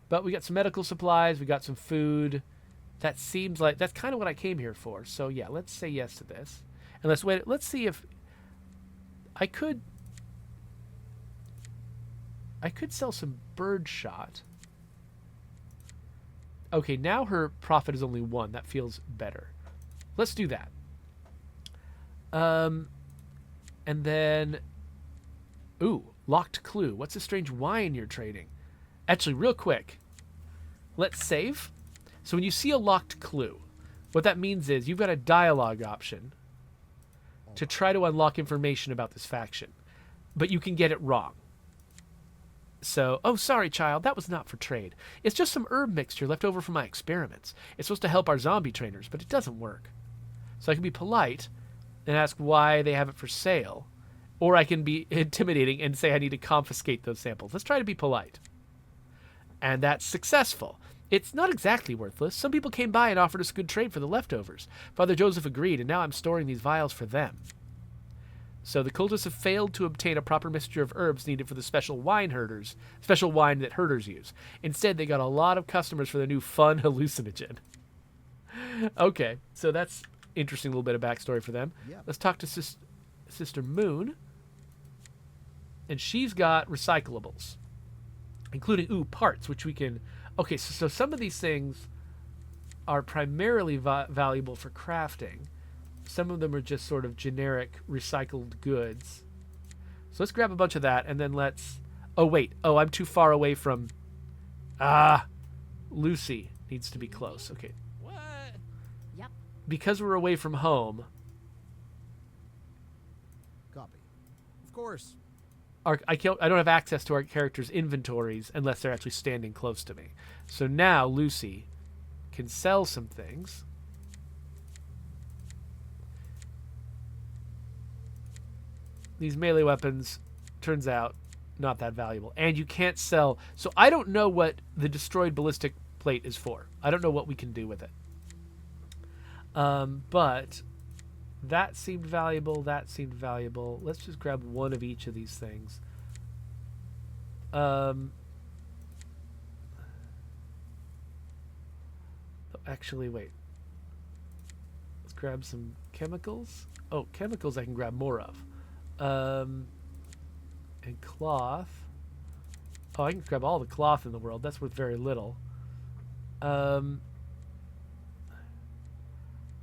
But we got some medical supplies, we got some food. That seems like that's kind of what I came here for. So yeah, let's say yes to this. And let's see if I could sell some bird shot. Okay, now her profit is only 1. That feels better. Let's do that. And then, ooh, locked clue. What's a strange wine you're trading? Actually, real quick, let's save. So when you see a locked clue, what that means is you've got a dialogue option to try to unlock information about this faction, but you can get it wrong. So, oh, sorry, child, that was not for trade. It's just some herb mixture left over from my experiments. It's supposed to help our zombie trainers, but it doesn't work. So I can be polite and ask why they have it for sale, or I can be intimidating and say I need to confiscate those samples. Let's try to be polite. And that's successful. It's not exactly worthless. Some people came by and offered us a good trade for the leftovers. Father Joseph agreed, and now I'm storing these vials for them. So the cultists have failed to obtain a proper mixture of herbs needed for the special wine that herders use. Instead, they got a lot of customers for their new fun hallucinogen. Okay, so that's interesting little bit of backstory for them. Yeah. Let's talk to Sister Moon. And she's got recyclables, including, parts, which we can... Okay, so some of these things are primarily valuable for crafting. Some of them are just sort of generic recycled goods. So let's grab a bunch of that, and then let's... Oh, wait. Oh, I'm too far away from... Lucy needs to be close. Okay. What? Yep. Because we're away from home, Copy. Of course. I don't have access to our characters' inventories unless they're actually standing close to me. So now Lucy can sell some things. These melee weapons, turns out, not that valuable. And you can't sell... So I don't know what the destroyed ballistic plate is for. I don't know what we can do with it. But that seemed valuable. That seemed valuable. Let's just grab one of each of these things. Actually, wait. Let's grab some chemicals. Oh, chemicals I can grab more of. And cloth. Oh, I can grab all the cloth in the world. That's worth very little.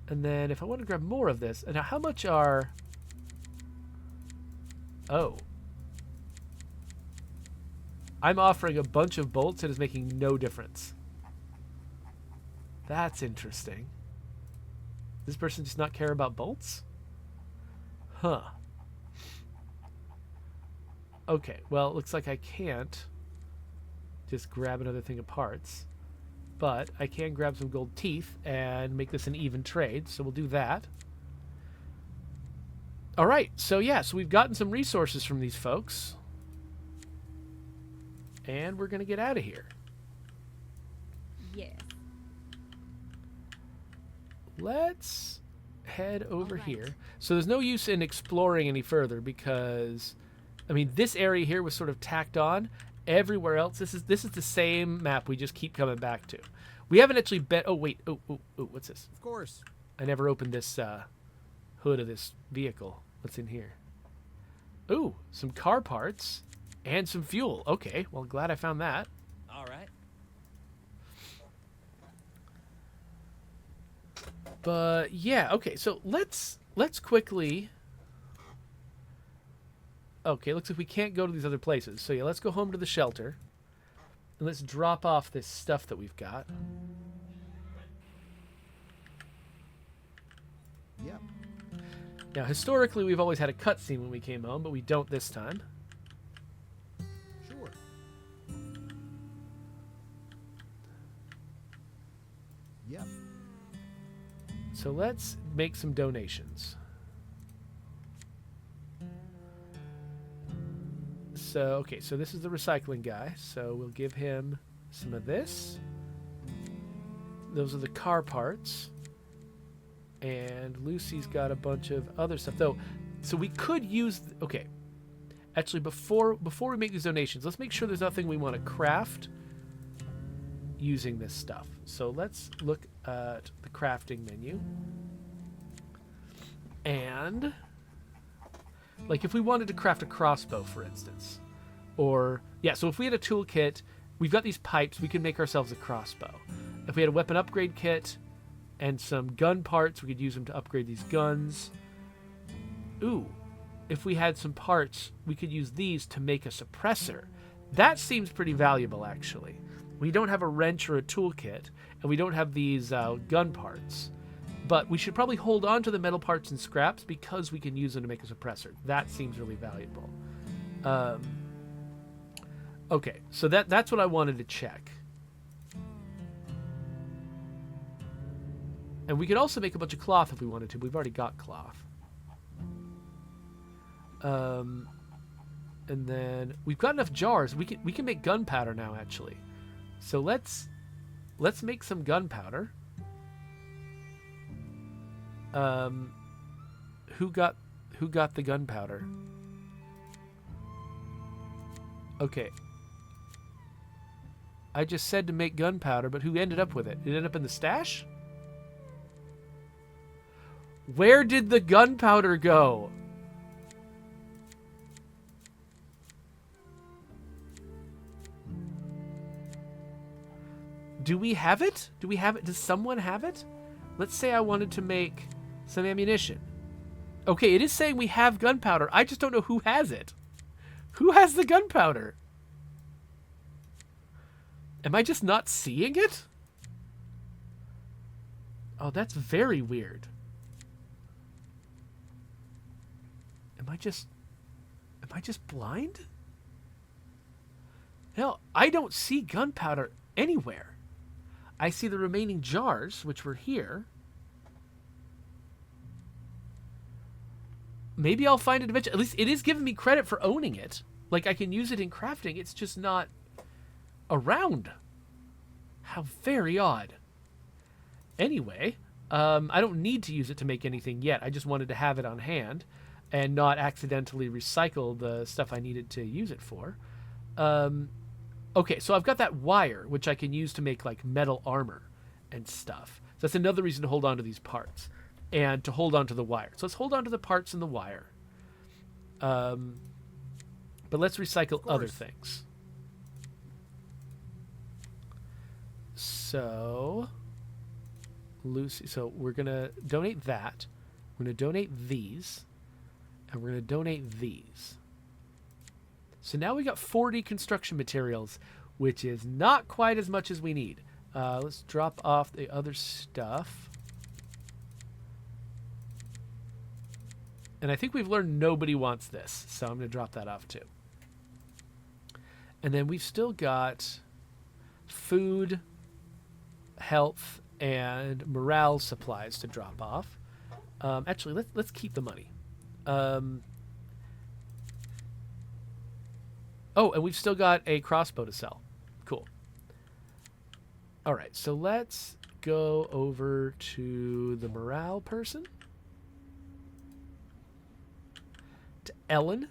And then if I want to grab more of this, and now how much are... Oh. I'm offering a bunch of bolts and it's making no difference. That's interesting. Does this person just not care about bolts? Huh. Okay, well, it looks like I can't just grab another thing of parts. But I can grab some gold teeth and make this an even trade, so we'll do that. All right, so yeah, so we've gotten some resources from these folks. And we're going to get out of here. Yes. Let's head over All right. here. So there's no use in exploring any further because, I mean, this area here was sort of tacked on. Everywhere else, this is the same map we just keep coming back to. We haven't actually bet. Oh wait. Oh, what's this? Of course. I never opened this hood of this vehicle. What's in here? Ooh, some car parts and some fuel. Okay, well, glad I found that. All right. But yeah, okay. So let's quickly. Okay, looks like we can't go to these other places. So yeah, let's go home to the shelter. And let's drop off this stuff that we've got. Yep. Now, historically, we've always had a cutscene when we came home, but we don't this time. Sure. Yep. So let's make some donations. So, okay, so this is the recycling guy. So we'll give him some of this. Those are the car parts. And Lucy's got a bunch of other stuff. Though, so we could use... Okay. Actually, before we make these donations, let's make sure there's nothing we want to craft using this stuff. So let's look at the crafting menu. And... like, if we wanted to craft a crossbow, for instance... Or, yeah, so if we had a toolkit, we've got these pipes, we could make ourselves a crossbow. If we had a weapon upgrade kit and some gun parts, we could use them to upgrade these guns. Ooh, if we had some parts, we could use these to make a suppressor. That seems pretty valuable, actually. We don't have a wrench or a toolkit, and we don't have these gun parts. But we should probably hold on to the metal parts and scraps because we can use them to make a suppressor. That seems really valuable. Okay, so that's what I wanted to check. And we could also make a bunch of cloth if we wanted to. We've already got cloth. And then we've got enough jars. We can make gunpowder now, actually. So let's let's make some gunpowder. Who got the gunpowder? Okay. I just said to make gunpowder, but who ended up with it? It ended up in the stash? Where did the gunpowder go? Do we have it? Do we have it? Does someone have it? Let's say I wanted to make some ammunition. Okay, it is saying we have gunpowder. I just don't know who has it. Who has the gunpowder? Am I just not seeing it? Oh, that's very weird. Am I just blind? Hell, I don't see gunpowder anywhere. I see the remaining jars, which were here. Maybe I'll find it eventually. At least it is giving me credit for owning it. Like, I can use it in crafting. It's just not around. How very odd. Anyway, I don't need to use it to make anything yet. I just wanted to have it on hand and not accidentally recycle the stuff I needed to use it for. Okay, so I've got that wire, which I can use to make, like, metal armor and stuff. So that's another reason to hold on to these parts and to hold on to the wire. So let's hold on to the parts and the wire. But let's recycle other things. So, Lucy, so we're going to donate that. We're going to donate these. And we're going to donate these. So now we got 40 construction materials, which is not quite as much as we need. Let's drop off the other stuff. And I think we've learned nobody wants this, so I'm going to drop that off too. And then we've still got food, health, and morale supplies to drop off. Actually, let's keep the money. Oh, and we've still got a crossbow to sell. Cool. All right, so let's go over to the morale person. To Ellen.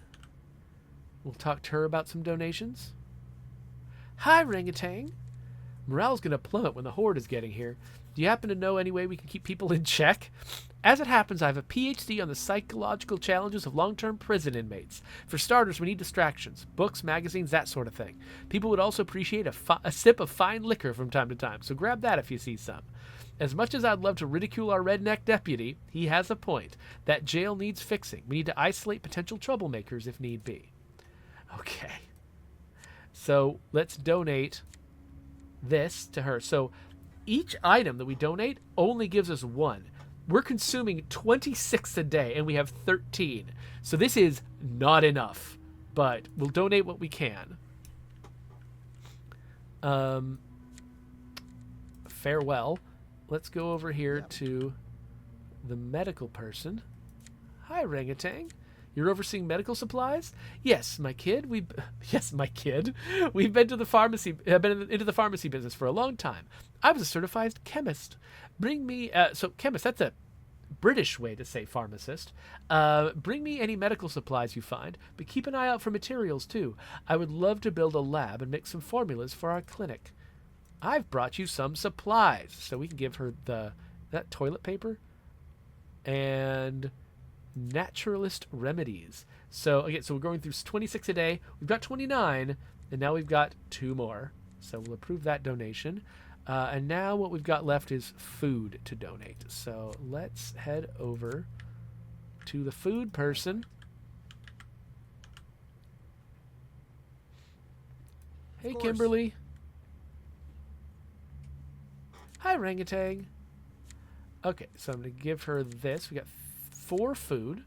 We'll talk to her about some donations. Hi, Rangatang. Morale's going to plummet when the horde is getting here. Do you happen to know any way we can keep people in check? As it happens, I have a PhD on the psychological challenges of long-term prison inmates. For starters, we need distractions. Books, magazines, that sort of thing. People would also appreciate a sip of fine liquor from time to time, so grab that if you see some. As much as I'd love to ridicule our redneck deputy, he has a point. That jail needs fixing. We need to isolate potential troublemakers if need be. Okay. So let's donate this to her. So each item that we donate only gives us one. We're consuming 26 a day, and we have 13. So this is not enough, but we'll donate what we can. Farewell. Let's go over here to the medical person. Hi, Rangatang. You're overseeing medical supplies? Yes, my kid. Yes, my kid. We've been to the pharmacy. Been into the pharmacy business for a long time. I was a certified chemist. Bring me. So chemist. That's a British way to say pharmacist. Bring me any medical supplies you find, but keep an eye out for materials too. I would love to build a lab and make some formulas for our clinic. I've brought you some supplies, so we can give her that toilet paper and naturalist remedies. So again, so we're going through 26 a day. We've got 29, and now we've got 2 more. So we'll approve that donation. And now what we've got left is food to donate. So let's head over to the food person. Hey, Kimberly. Hi, Rangatang. Okay, so I'm going to give her this. We got 4 food,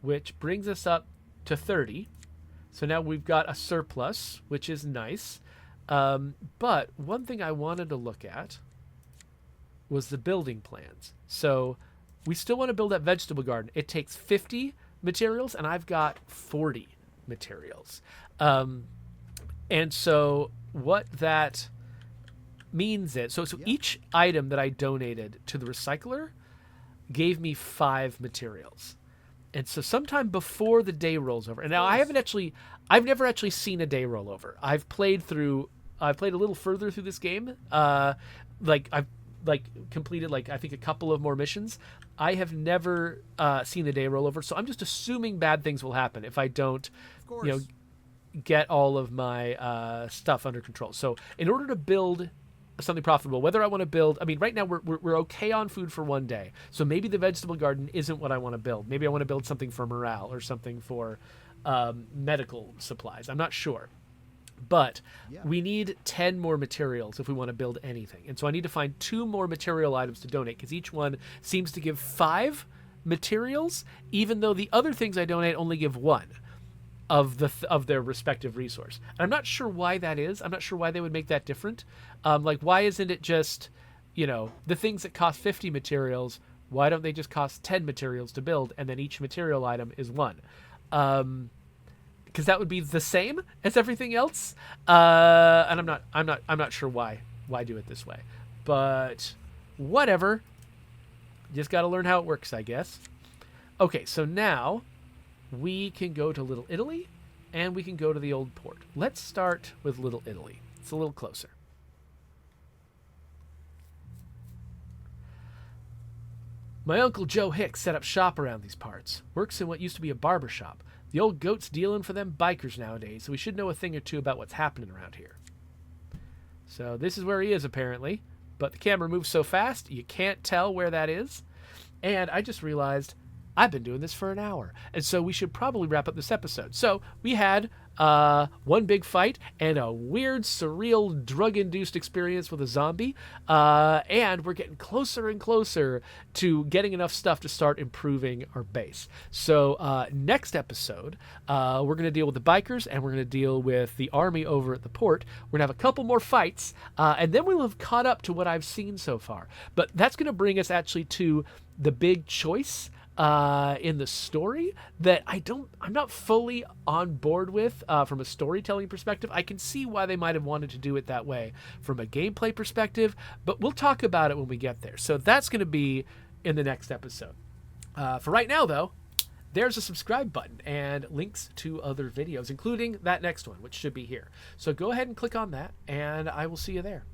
which brings us up to 30. So now we've got a surplus, which is nice. But one thing I wanted to look at was the building plans. So we still want to build that vegetable garden. It takes 50 materials, and I've got 40 materials. And so what that means it. So Yeah. each item that I donated to the recycler gave me 5 materials. And so sometime before the day rolls over, and now I've never actually seen a day roll over. I've played a little further through this game. I've completed I think a couple of more missions. I have never seen the day roll over, so I'm just assuming bad things will happen if I don't, Of course. you know, get all of my stuff under control. So in order to build something profitable, whether I want to build, I mean, right now we're okay on food for one day. So maybe the vegetable garden isn't what I want to build. Maybe I want to build something for morale or something for medical supplies. I'm not sure. But Yeah. we need 10 more materials if we want to build anything. And so I need to find 2 more material items to donate, because each one seems to give 5 materials, even though the other things I donate only give 1 of their respective resource. And I'm not sure why that is. I'm not sure why they would make that different. Why isn't it just, the things that cost 50 materials, why don't they just cost 10 materials to build, and then each material item is 1? Because that would be the same as everything else. And I'm not sure why do it this way. But whatever. Just got to learn how it works, I guess. Okay, so now we can go to Little Italy, and we can go to the old port. Let's start with Little Italy. It's a little closer. My Uncle Joe Hicks set up shop around these parts. Works in what used to be a barber shop. The old goat's dealing for them bikers nowadays, so we should know a thing or two about what's happening around here. So this is where he is, apparently. But the camera moves so fast, you can't tell where that is. And I just realized I've been doing this for an hour, and so we should probably wrap up this episode. So we had one big fight and a weird, surreal, drug-induced experience with a zombie, and we're getting closer and closer to getting enough stuff to start improving our base. So next episode, we're going to deal with the bikers, and we're going to deal with the army over at the port. We're going to have a couple more fights, and then we'll have caught up to what I've seen so far. But that's going to bring us actually to the big choice in the story that I'm not fully on board with from a storytelling perspective. I can see why they might have wanted to do it that way from a gameplay perspective, but we'll talk about it when we get there. So that's going to be in the next episode. For right now, though, there's a subscribe button and links to other videos, including that next one, which should be here. So go ahead and click on that, and I will see you there.